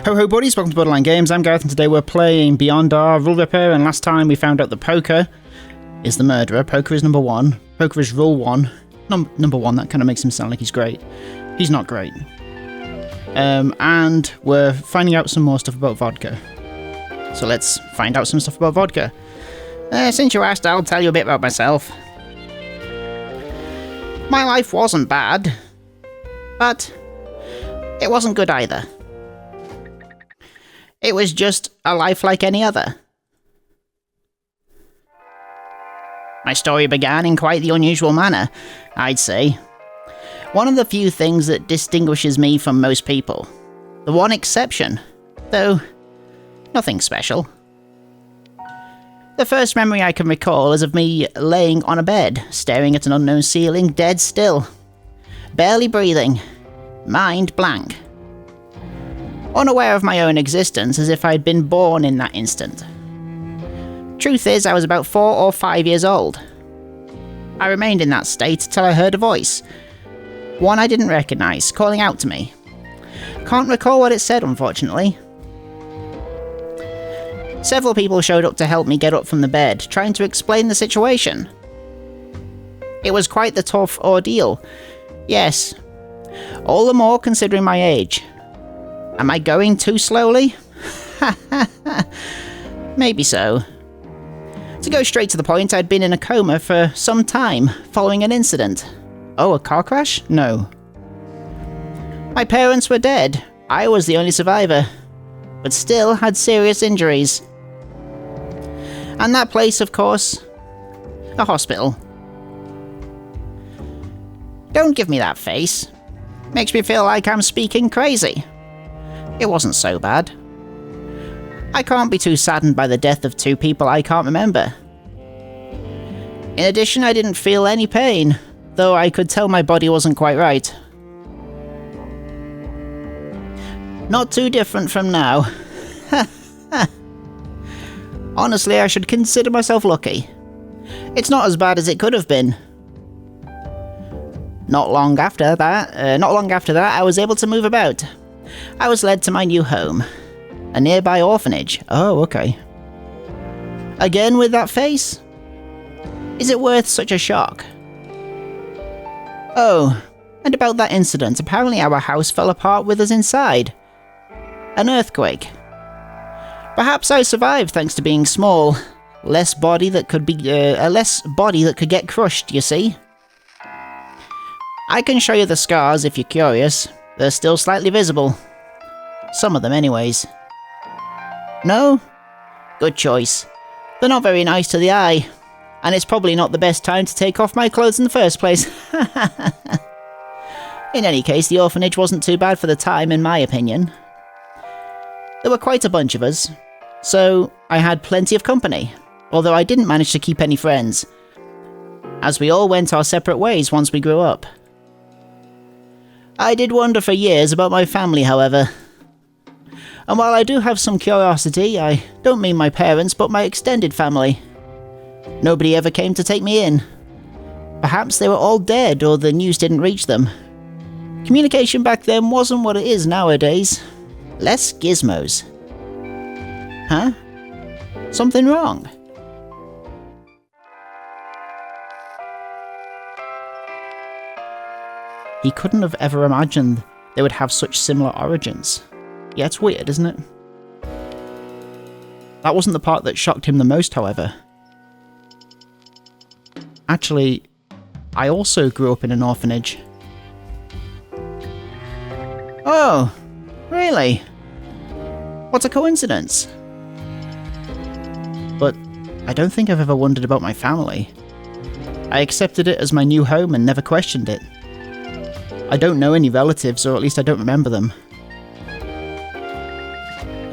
Ho ho buddies, welcome to Borderline Games. I'm Gareth and today we're playing Beyond Our Rule Ripper, and last time we found out that Poker is the murderer. Poker is number one. Poker is rule one. Number one, that kind of makes him sound like he's great. He's not great. And we're finding out some more stuff about vodka. So let's find out some stuff about vodka. Since you asked, I'll tell you a bit about myself. My life wasn't bad, but it wasn't good either. It was just a life like any other. My story began in quite the unusual manner, I'd say. One of the few things that distinguishes me from most people. The one exception, though nothing special. The first memory I can recall is of me laying on a bed, staring at an unknown ceiling, dead still. Barely breathing. Mind blank. Unaware of my own existence, as if I'd been born in that instant. Truth is, I was about 4 or 5 years old. I remained in that state till I heard a voice. One I didn't recognise, calling out to me. Can't recall what it said, unfortunately. Several people showed up to help me get up from the bed, trying to explain the situation. It was quite the tough ordeal. Yes. All the more considering my age. Am I going too slowly? Maybe so. To go straight to the point, I'd been in a coma for some time, following an incident. Oh, a car crash? No. My parents were dead. I was the only survivor, but still had serious injuries. And that place, of course, a hospital. Don't give me that face. Makes me feel like I'm speaking crazy. It wasn't so bad. I can't be too saddened by the death of 2 people I can't remember. In addition, I didn't feel any pain, though I could tell my body wasn't quite right. Not too different from now. Honestly, I should consider myself lucky. It's not as bad as it could have been. Not long after that, I was able to move about. I was led to my new home. A nearby orphanage. Oh, okay. Again with that face? Is it worth such a shock? Oh, and about that incident, apparently our house fell apart with us inside. An earthquake. Perhaps I survived thanks to being small. Less body that could get crushed, you see. I can show you the scars if you're curious. They're still slightly visible. Some of them anyways. No? Good choice. They're not very nice to the eye. And it's probably not the best time to take off my clothes in the first place. In any case, the orphanage wasn't too bad for the time, in my opinion. There were quite a bunch of us, so I had plenty of company, although I didn't manage to keep any friends, as we all went our separate ways once we grew up. I did wonder for years about my family, however. And while I do have some curiosity, I don't mean my parents, but my extended family. Nobody ever came to take me in. Perhaps they were all dead or the news didn't reach them. Communication back then wasn't what it is nowadays. Less gizmos. Huh? Something wrong? He couldn't have ever imagined they would have such similar origins. Yeah, it's weird, isn't it? That wasn't the part that shocked him the most, however. Actually, I also grew up in an orphanage. Oh, really? What a coincidence. But I don't think I've ever wondered about my family. I accepted it as my new home and never questioned it. I don't know any relatives, or at least I don't remember them.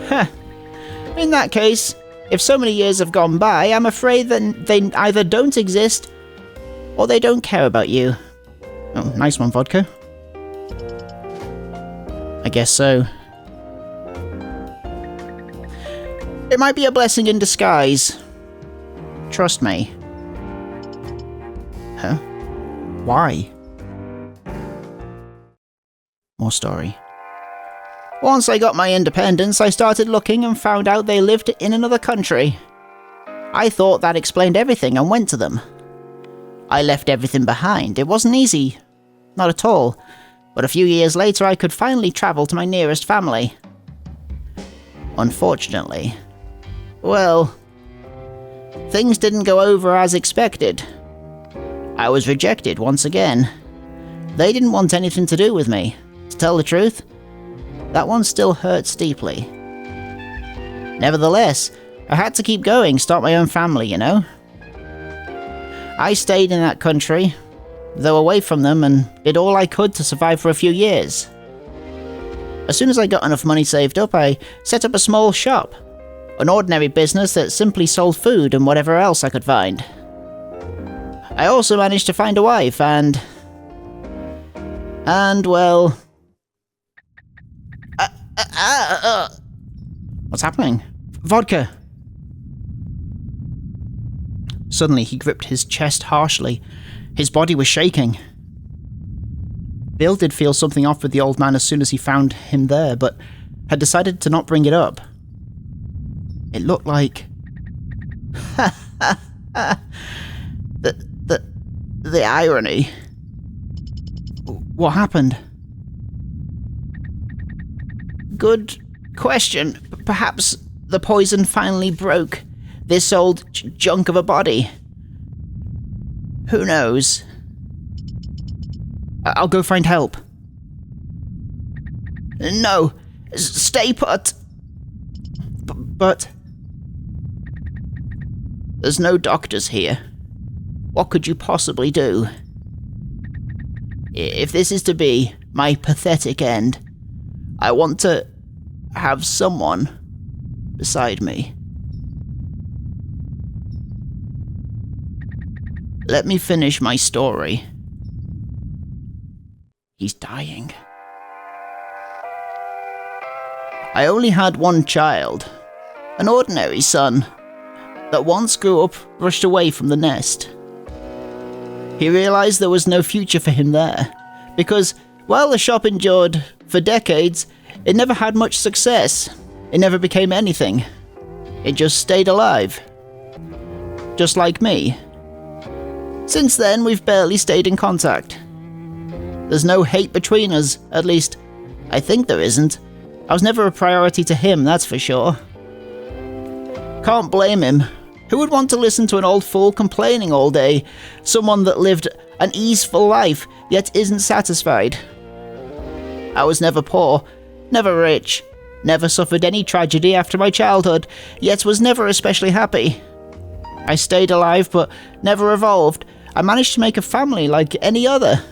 Huh. In that case, if so many years have gone by, I'm afraid that they either don't exist, or they don't care about you. Oh, nice one, vodka. I guess so. It might be a blessing in disguise. Trust me. Huh? Why? More story. Once I got my independence, I started looking and found out they lived in another country. I thought that explained everything and went to them. I left everything behind. It wasn't easy. Not at all. But a few years later, I could finally travel to my nearest family. Unfortunately, well, things didn't go over as expected. I was rejected once again. They didn't want anything to do with me. To tell the truth, that one still hurts deeply. Nevertheless, I had to keep going, start my own family, you know? I stayed in that country, though away from them, and did all I could to survive for a few years. As soon as I got enough money saved up, I set up a small shop. An ordinary business that simply sold food and whatever else I could find. I also managed to find a wife and well... What's happening? Vodka! Suddenly he gripped his chest harshly. His body was shaking. Bill did feel something off with the old man as soon as he found him there, but had decided to not bring it up. It looked like... the irony. What happened? Good question. Perhaps the poison finally broke this old junk of a body. Who knows? I'll go find help. No, stay put. But there's no doctors here. What could you possibly do? If this is to be my pathetic end, I want to have someone beside me. Let me finish my story. He's dying. I only had one child, an ordinary son, that once grew up rushed away from the nest. He realized there was no future for him there, because while the shop endured for decades, it never had much success. It never became anything. It just stayed alive. Just like me. Since then, we've barely stayed in contact. There's no hate between us, at least, I think there isn't. I was never a priority to him, that's for sure. Can't blame him. Who would want to listen to an old fool complaining all day? Someone that lived an easeful life, yet isn't satisfied. I was never poor, never rich, never suffered any tragedy after my childhood, yet was never especially happy. I stayed alive, but never evolved. I managed to make a family like any other.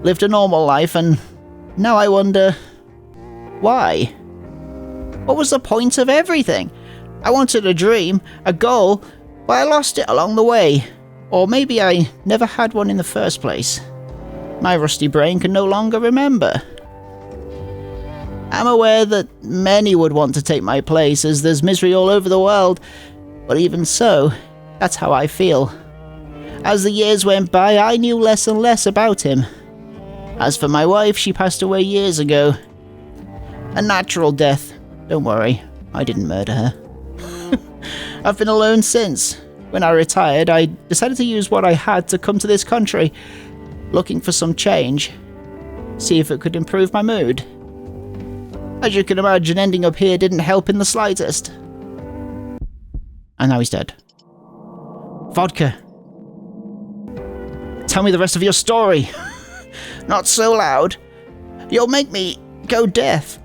Lived a normal life, and now I wonder... why? What was the point of everything? I wanted a dream, a goal, but I lost it along the way. Or maybe I never had one in the first place. My rusty brain can no longer remember. I'm aware that many would want to take my place, as there's misery all over the world, but even so, that's how I feel. As the years went by, I knew less and less about him. As for my wife, she passed away years ago. A natural death. Don't worry, I didn't murder her. I've been alone since. When I retired, I decided to use what I had to come to this country, looking for some change. See if it could improve my mood. As you can imagine, ending up here didn't help in the slightest. And now he's dead. Vodka. Tell me the rest of your story. Not so loud. You'll make me go deaf.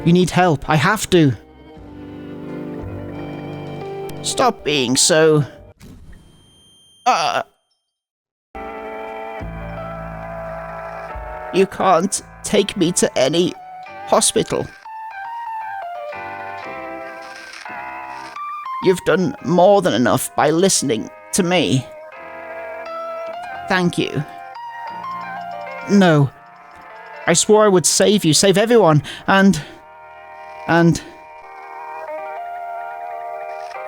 You need help. I have to. Stop being so... You can't take me to any hospital. You've done more than enough by listening to me. Thank you. No. I swore I would save you, save everyone, and...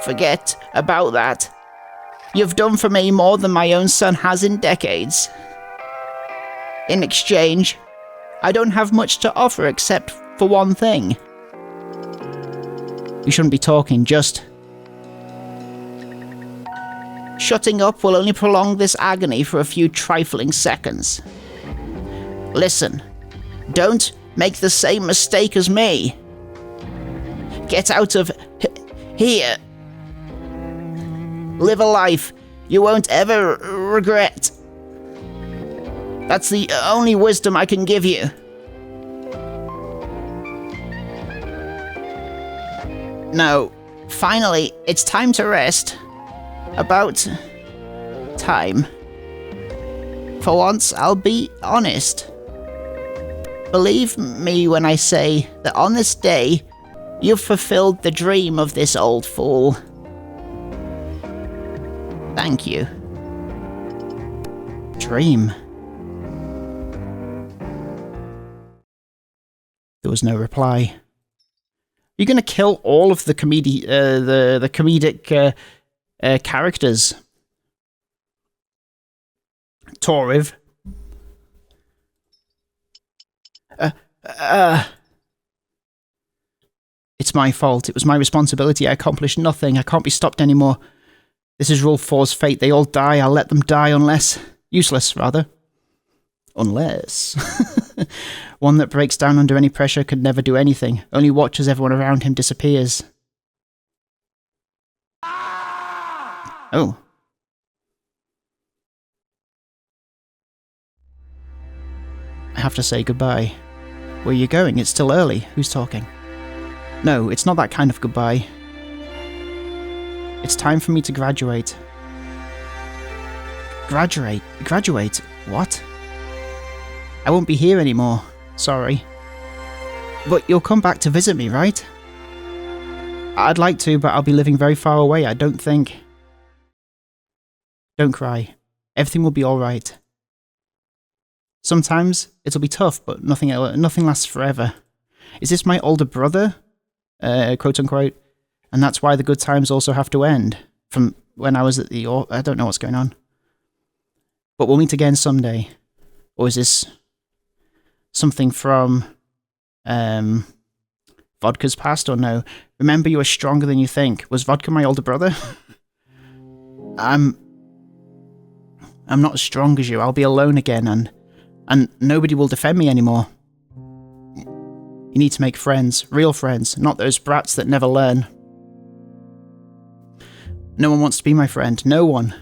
Forget about that. You've done for me more than my own son has in decades. In exchange, I don't have much to offer except for one thing. You shouldn't be talking, just... Shutting up will only prolong this agony for a few trifling seconds. Listen, don't make the same mistake as me. Get out of here. Live a life you won't ever regret. That's the only wisdom I can give you. No, finally, it's time to rest. About time. For once, I'll be honest. Believe me when I say that on this day, you've fulfilled the dream of this old fool. Thank you. Dream. There was no reply. You're going to kill all of the comedic characters. Toriv. It's my fault. It was my responsibility. I accomplished nothing. I can't be stopped anymore. This is Rule 4's fate. They all die. I'll let them die unless... Useless, rather. Unless... One that breaks down under any pressure could never do anything. Only watch as everyone around him disappears. Oh. I have to say goodbye. Where are you going? It's still early. Who's talking? No, it's not that kind of goodbye. It's time for me to graduate. Graduate? Graduate? What? I won't be here anymore. Sorry. But you'll come back to visit me, right? I'd like to, but I'll be living very far away, I don't think. Don't cry. Everything will be alright. Sometimes it'll be tough, but nothing lasts forever. Is this my older brother? Quote unquote. And that's why the good times also have to end. From when I was at the... I don't know what's going on. But we'll meet again someday. Or is this something from Vodka's past, or no? Remember, you are stronger than you think. Was Vodka my older brother? I'm not as strong as you. I'll be alone again, and nobody will defend me anymore. You need to make friends, real friends, not those brats that never learn. No one wants to be my friend, no one.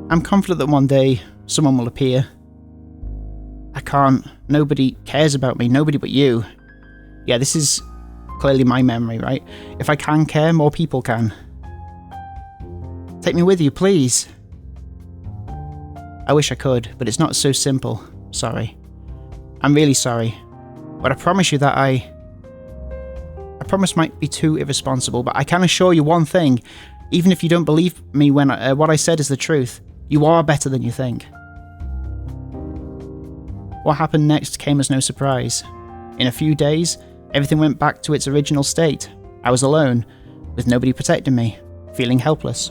I'm confident that one day someone will appear. I can't. Nobody cares about me, nobody but you. Yeah, this is clearly my memory, right? If I can care, more people can. Take me with you, please. I wish I could, but it's not so simple. Sorry. I'm really sorry. But I promise you that I promise might be too irresponsible, but I can assure you one thing. Even if you don't believe me when what I said is the truth, you are better than you think. What happened next came as no surprise. In a few days, everything went back to its original state. I was alone, with nobody protecting me, feeling helpless.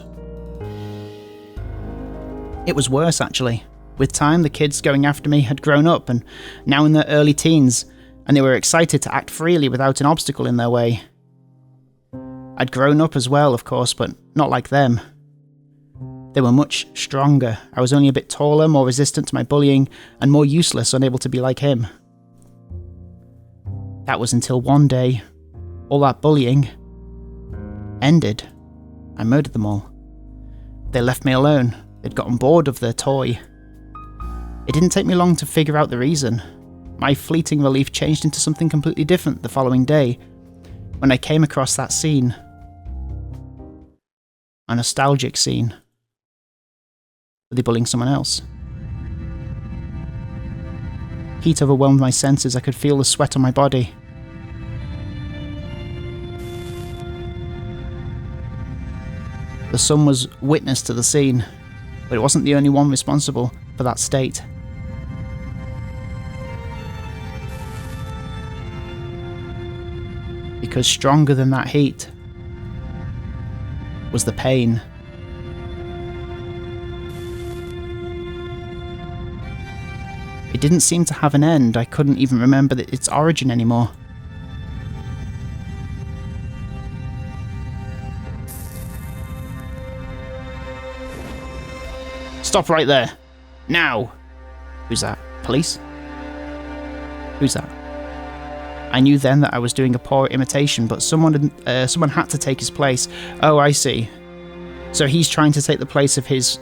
It was worse, actually. With time, the kids going after me had grown up and now in their early teens, and they were excited to act freely without an obstacle in their way. I'd grown up as well, of course, but not like them. They were much stronger. I was only a bit taller, more resistant to my bullying, and more useless, unable to be like him. That was until one day, all that bullying ended. I murdered them all. They left me alone. They'd gotten bored of their toy. It didn't take me long to figure out the reason. My fleeting relief changed into something completely different the following day, when I came across that scene. A nostalgic scene. Were they bullying someone else? Heat overwhelmed my senses. I could feel the sweat on my body. The sun was witness to the scene, but it wasn't the only one responsible for that state. Because stronger than that heat was the pain. It didn't seem to have an end. I couldn't even remember its origin anymore. Stop right there. Now! Who's that? Police? Who's that? I knew then that I was doing a poor imitation, but someone had to take his place. Oh, I see. So he's trying to take the place of his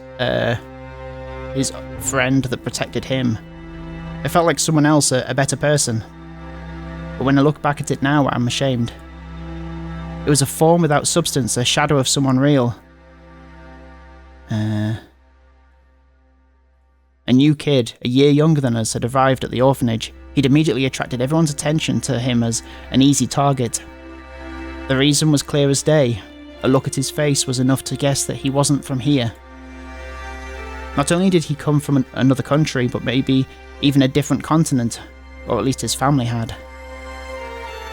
friend that protected him. It felt like someone else, a better person. But when I look back at it now, I'm ashamed. It was a form without substance, a shadow of someone real. A new kid, a year younger than us, had arrived at the orphanage. He'd immediately attracted everyone's attention to him as an easy target. The reason was clear as day. A look at his face was enough to guess that he wasn't from here. Not only did he come from another country, but maybe even a different continent, or at least his family had.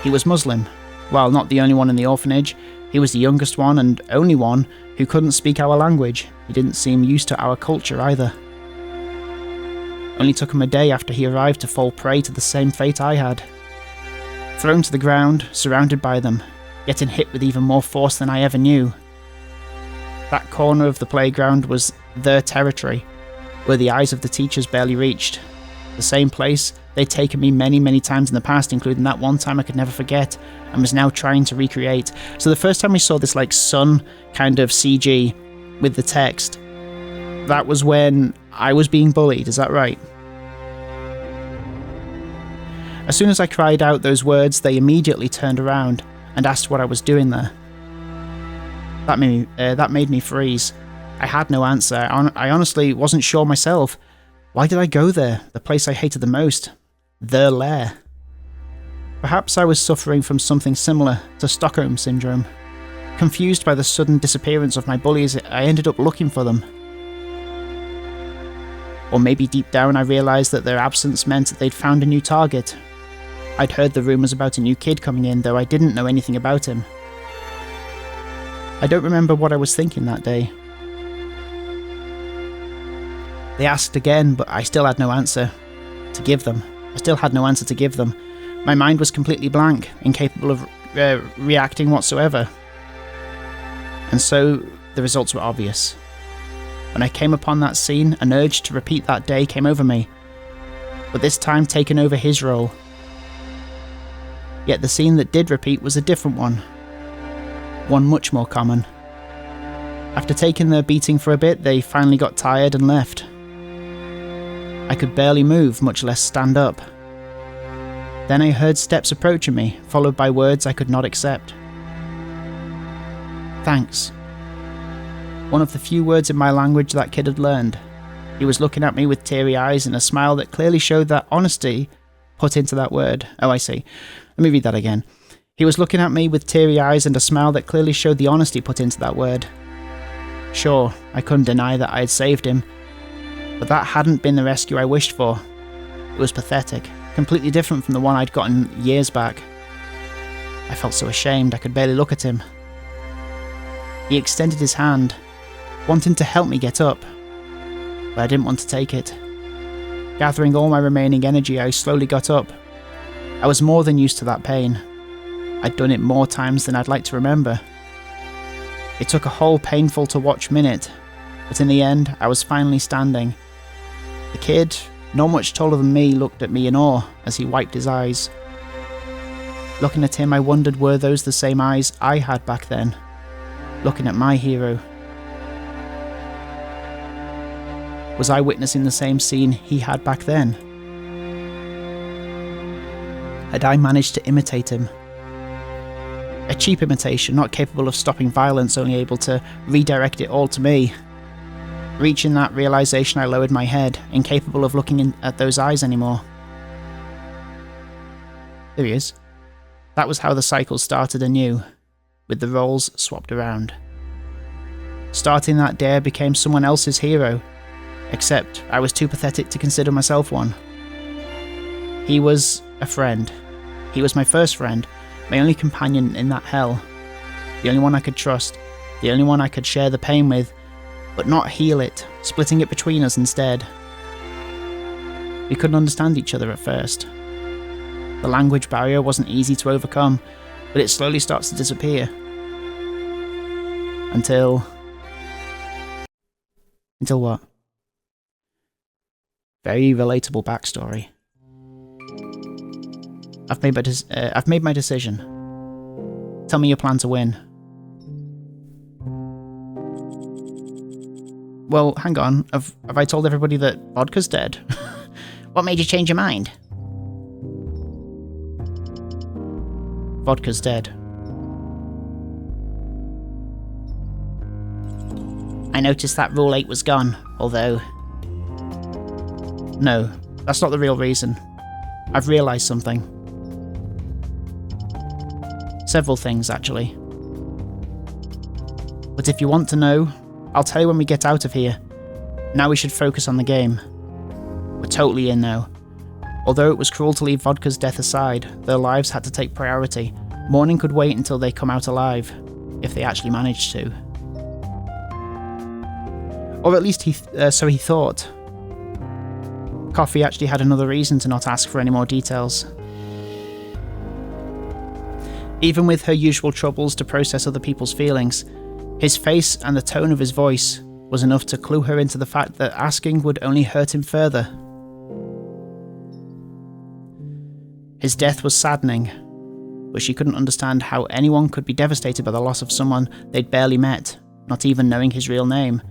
He was Muslim. While not the only one in the orphanage, he was the youngest one and only one who couldn't speak our language. He didn't seem used to our culture either. Only took him a day after he arrived to fall prey to the same fate I had. Thrown to the ground, surrounded by them, getting hit with even more force than I ever knew. That corner of the playground was their territory, where the eyes of the teachers barely reached. The same place they'd taken me many, many times in the past, including that one time I could never forget, and was now trying to recreate. So the first time we saw this sun kind of CG with the text, that was when I was being bullied, is that right? As soon as I cried out those words, they immediately turned around and asked what I was doing there. That made me freeze. I had no answer. I honestly wasn't sure myself. Why did I go there, the place I hated the most? Their lair. Perhaps I was suffering from something similar to Stockholm Syndrome. Confused by the sudden disappearance of my bullies, I ended up looking for them. Or maybe deep down I realised that their absence meant that they'd found a new target. I'd heard the rumours about a new kid coming in, though I didn't know anything about him. I don't remember what I was thinking that day. They asked again, but I still had no answer to give them. My mind was completely blank, incapable of reacting whatsoever. And so the results were obvious. When I came upon that scene, an urge to repeat that day came over me, but this time taken over his role. Yet the scene that did repeat was a different one much more common. After taking their beating for a bit, they finally got tired and left. I could barely move, much less stand up. Then I heard steps approaching me, followed by words I could not accept. Thanks. One of the few words in my language that kid had learned. He was looking at me with teary eyes and a smile that clearly showed that honesty put into that word. Oh, I see. Let me read that again. He was looking at me with teary eyes and a smile that clearly showed the honesty put into that word. Sure, I couldn't deny that I had saved him, but that hadn't been the rescue I wished for. It was pathetic, completely different from the one I'd gotten years back. I felt so ashamed I could barely look at him. He extended his hand, wanting to help me get up, but I didn't want to take it. Gathering all my remaining energy, I slowly got up. I was more than used to that pain. I'd done it more times than I'd like to remember. It took a whole painful-to-watch minute, but in the end, I was finally standing. The kid, not much taller than me, looked at me in awe as he wiped his eyes. Looking at him, I wondered were those the same eyes I had back then, looking at my hero. Was I witnessing the same scene he had back then? Had I managed to imitate him? A cheap imitation, not capable of stopping violence, only able to redirect it all to me. Reaching that realization, I lowered my head, incapable of looking at those eyes anymore. There he is. That was how the cycle started anew, with the roles swapped around. Starting that day, I became someone else's hero, except I was too pathetic to consider myself one. He was a friend. He was my first friend, my only companion in that hell. The only one I could trust, the only one I could share the pain with, but not heal it, splitting it between us instead. We couldn't understand each other at first. The language barrier wasn't easy to overcome, but it slowly starts to disappear. Until what? Very relatable backstory. I've made my decision. Tell me your plan to win. Well, hang on. Have I told everybody that Vodka's dead? What made you change your mind? Vodka's dead. I noticed that Rule 8 was gone, although... No, that's not the real reason. I've realised something. Several things, actually. But if you want to know, I'll tell you when we get out of here. Now we should focus on the game. We're totally in now. Although it was cruel to leave Vodka's death aside, their lives had to take priority. Mourning could wait until they come out alive, if they actually managed to. Or at least so he thought. Coffee actually had another reason to not ask for any more details. Even with her usual troubles to process other people's feelings, his face and the tone of his voice was enough to clue her into the fact that asking would only hurt him further. His death was saddening, but she couldn't understand how anyone could be devastated by the loss of someone they'd barely met, not even knowing his real name.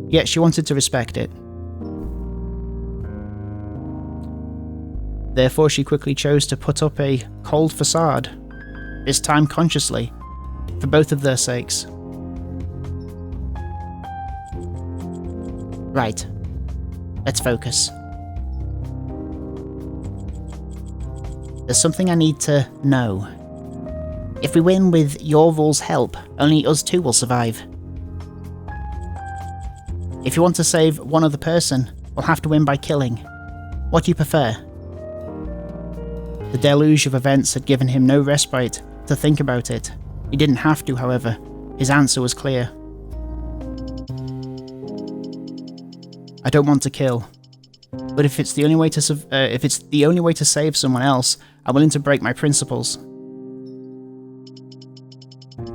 Yet she wanted to respect it. Therefore, she quickly chose to put up a cold facade, this time consciously, for both of their sakes. Right. Let's focus. There's something I need to know. If we win with your rule's help, only us two will survive. If you want to save one other person, we'll have to win by killing. What do you prefer? The deluge of events had given him no respite to think about it. He didn't have to, however. His answer was clear. I don't want to kill, but if it's the only way to save someone else, I'm willing to break my principles.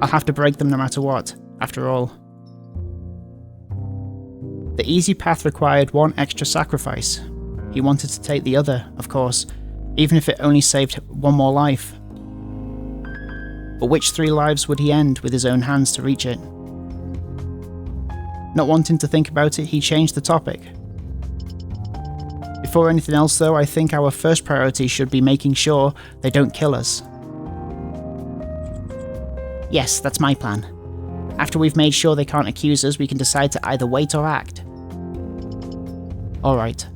I'll have to break them no matter what, after all. The easy path required one extra sacrifice. He wanted to take the other, of course, even if it only saved one more life. But which 3 lives would he end with his own hands to reach it? Not wanting to think about it, he changed the topic. Before anything else though, I think our first priority should be making sure they don't kill us. Yes, that's my plan. After we've made sure they can't accuse us, we can decide to either wait or act. Alright.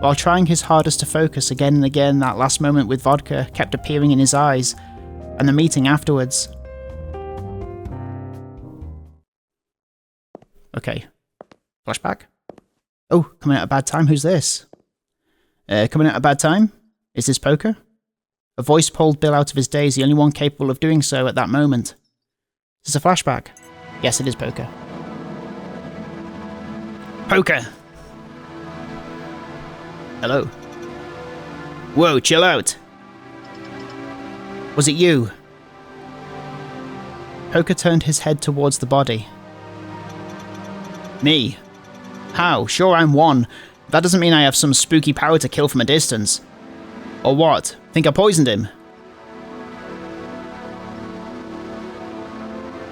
While trying his hardest to focus again and again, that last moment with Vodka kept appearing in his eyes, and the meeting afterwards. Okay. Flashback? Oh, coming at a bad time, who's this? Coming at a bad time? Is this Poker? A voice pulled Bill out of his daze, the only one capable of doing so at that moment. Is this a flashback? Yes, it is Poker. Poker! Hello. Whoa, chill out! Was it you? Poker turned his head towards the body. Me? How? Sure, I'm one. That doesn't mean I have some spooky power to kill from a distance. Or what? Think I poisoned him?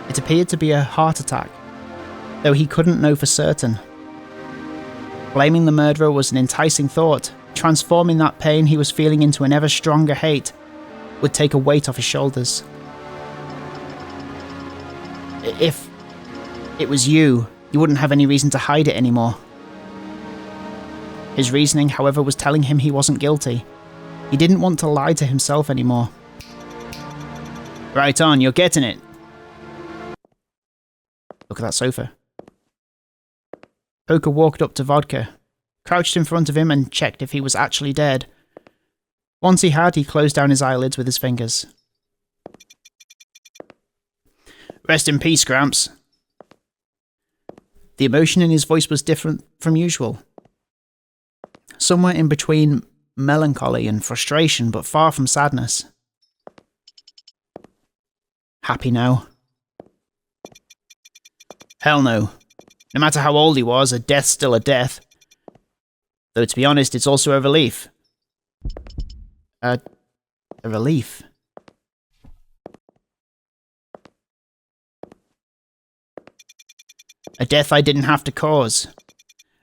It appeared to be a heart attack, though he couldn't know for certain. Blaming the murderer was an enticing thought. Transforming that pain he was feeling into an ever stronger hate would take a weight off his shoulders. If it was you, you wouldn't have any reason to hide it anymore. His reasoning, however, was telling him he wasn't guilty. He didn't want to lie to himself anymore. Right on, you're getting it. Look at that sofa. Poker walked up to Vodka, crouched in front of him and checked if he was actually dead. Once he had, he closed down his eyelids with his fingers. Rest in peace, Gramps. The emotion in his voice was different from usual. somewhere in between melancholy and frustration, but far from sadness. Happy now? Hell no. No matter how old he was, a death's still a death. Though to be honest, it's also a relief. A relief? A death I didn't have to cause.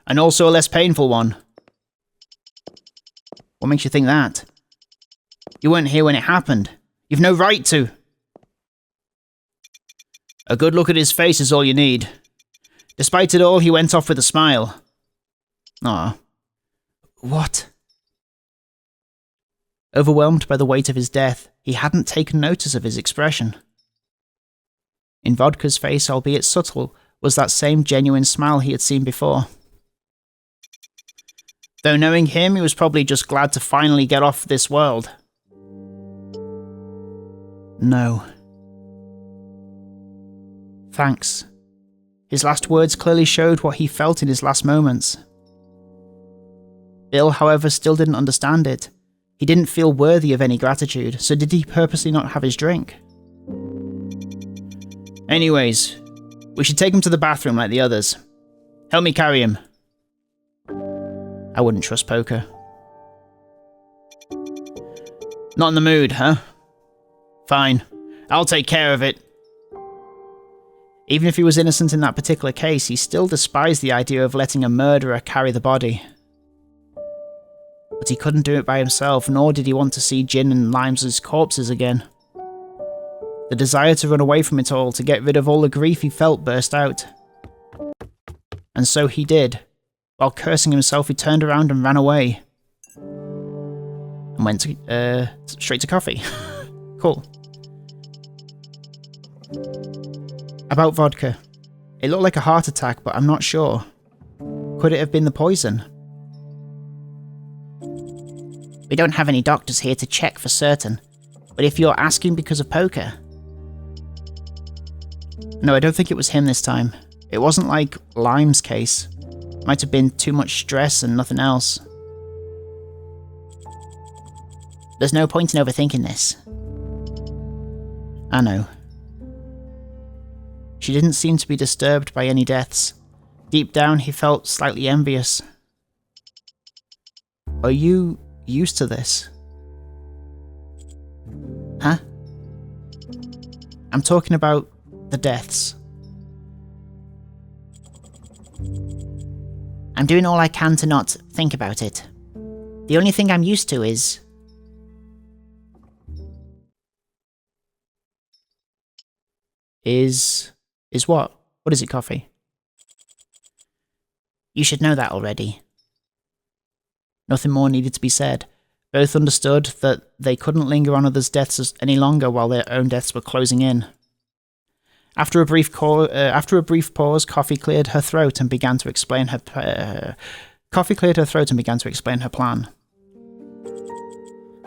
And also a less painful one. What makes you think that? You weren't here when it happened. You've no right to. A good look at his face is all you need. Despite it all, he went off with a smile. Ah. What? Overwhelmed by the weight of his death, he hadn't taken notice of his expression. In Vodka's face, albeit subtle, was that same genuine smile he had seen before. Though knowing him, he was probably just glad to finally get off this world. No. Thanks. His last words clearly showed what he felt in his last moments. Bill, however, still didn't understand it. He didn't feel worthy of any gratitude, so did he purposely not have his drink? Anyways, we should take him to the bathroom like the others. Help me carry him. I wouldn't trust Poker. Not in the mood, huh? Fine. I'll take care of it. Even if he was innocent in that particular case, he still despised the idea of letting a murderer carry the body. But he couldn't do it by himself, nor did he want to see Jin and Limes' corpses again. The desire to run away from it all, to get rid of all the grief he felt, burst out. And so he did. While cursing himself, he turned around and ran away. And went straight to coffee. Cool. About Vodka. It looked like a heart attack, but I'm not sure. Could it have been the poison? We don't have any doctors here to check for certain, but if you're asking because of Poker... No, I don't think it was him this time. It wasn't like Lime's case. Might have been too much stress and nothing else. There's no point in overthinking this. I know. She didn't seem to be disturbed by any deaths. Deep down, he felt slightly envious. Are you used to this? Huh? I'm talking about the deaths. I'm doing all I can to not think about it. The only thing I'm used to is... Is what? What is it, Coffee? You should know that already. Nothing more needed to be said. Both understood that they couldn't linger on others' deaths any longer while their own deaths were closing in. After a brief pause, Coffee cleared her throat and began to explain her plan.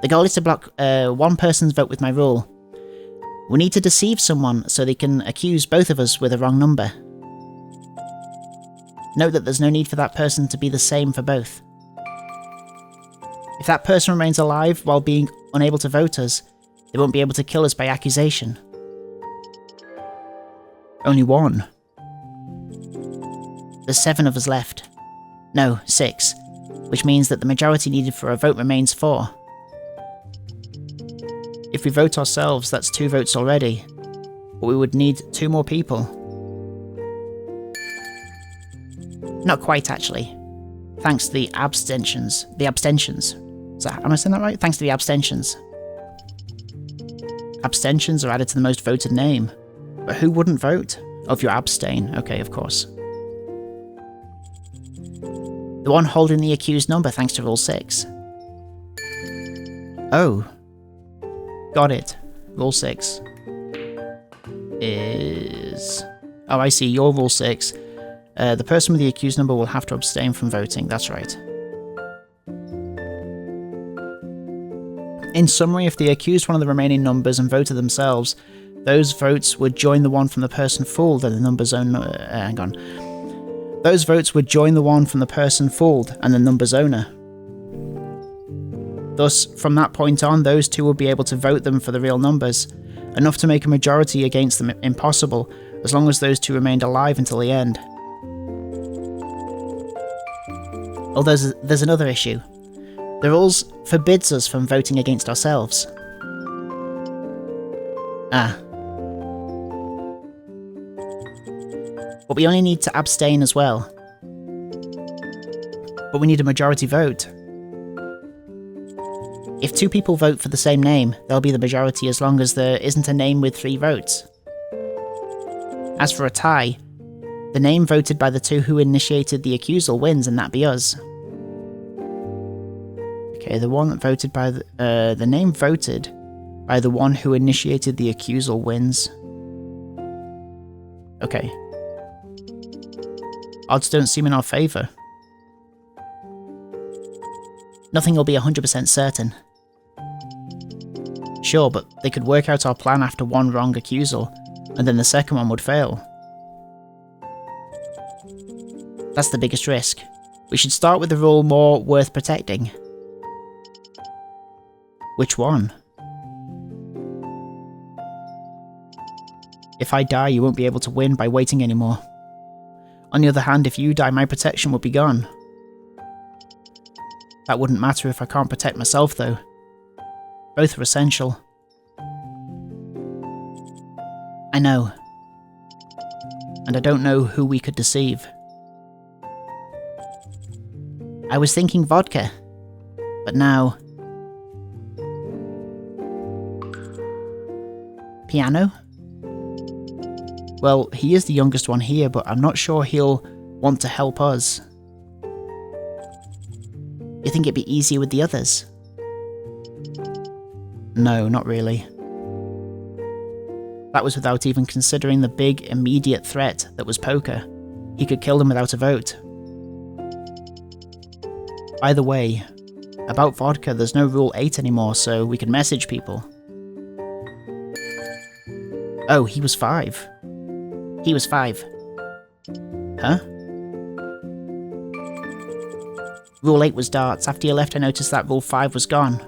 The goal is to block one person's vote with my rule. We need to deceive someone so they can accuse both of us with a wrong number. Note that there's no need for that person to be the same for both. If that person remains alive while being unable to vote us, they won't be able to kill us by accusation. Only one. There's 7 of us left. No, 6. Which means that the majority needed for a vote remains 4. If we vote ourselves, that's 2 votes already. But we would need 2 more people. Not quite, actually. Thanks to the abstentions. Am I saying that right? Thanks to the abstentions. Abstentions are added to the most voted name. But who wouldn't vote? Oh, if you abstain. Okay, of course. The one holding the accused number thanks to Rule 6. Oh. Got it. Rule 6 is... Oh, I see. Your Rule 6. The person with the accused number will have to abstain from voting. That's right. In summary, if they accused one of the remaining numbers and voted themselves, those votes would join the one from the person fooled and the number's own... hang on. Those votes would join the one from the person fooled and the number's owner. Thus, from that point on, those two would be able to vote them for the real numbers, enough to make a majority against them impossible, as long as those two remained alive until the end. Oh, there's another issue. The rules forbids us from voting against ourselves. But we only need to abstain as well. But we need a majority vote. If two people vote for the same name, they'll be the majority as long as there isn't a name with 3 votes. As for a tie, the name voted by the two who initiated the accusal wins, and that be us. Okay, the one that voted by the name voted by the one who initiated the accusal wins. Okay. Odds don't seem in our favour. Nothing will be 100% certain. Sure, but they could work out our plan after one wrong accusal, and then the second one would fail. That's the biggest risk. We should start with the rule more worth protecting. Which one? If I die, you won't be able to win by waiting anymore. On the other hand, if you die, my protection would be gone. That wouldn't matter if I can't protect myself, though. Both are essential. I know. And I don't know who we could deceive. I was thinking vodka, but now... Piano? Well, he is the youngest one here, but I'm not sure he'll want to help us. You think it'd be easier with the others? No, not really. That was without even considering the big, immediate threat that was poker. He could kill them without a vote. By the way, about vodka, there's no Rule 8 anymore, so we can message people. Oh, he was 5. He was 5. Huh? Rule 8 was darts. After you left, I noticed that Rule 5 was gone.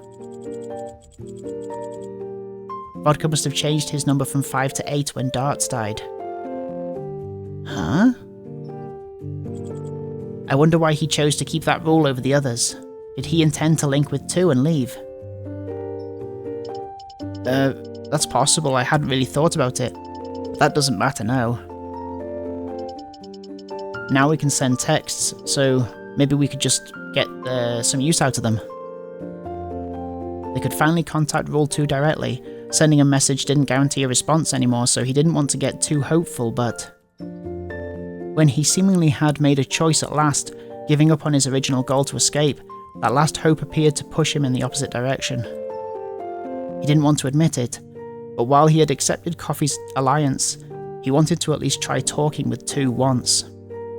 Vodka must have changed his number from 5 to 8 when darts died. Huh? I wonder why he chose to keep that rule over the others. Did he intend to link with 2 and leave? That's possible. I hadn't really thought about it. But that doesn't matter now. Now we can send texts, so maybe we could just get some use out of them. They could finally contact Rule 2 directly. Sending a message didn't guarantee a response anymore, so he didn't want to get too hopeful, but... When he seemingly had made a choice at last, giving up on his original goal to escape, that last hope appeared to push him in the opposite direction. He didn't want to admit it, but while he had accepted Coffee's alliance, he wanted to at least try talking with 2 once.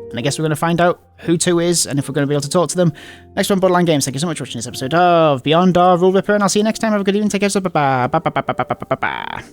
And I guess we're going to find out who 2 is, and if we're going to be able to talk to them. Next one, Borderline Games. Thank you so much for watching this episode of Beyond Our Rule Ripper, and I'll see you next time. Have a good evening. Take care. Bye-bye.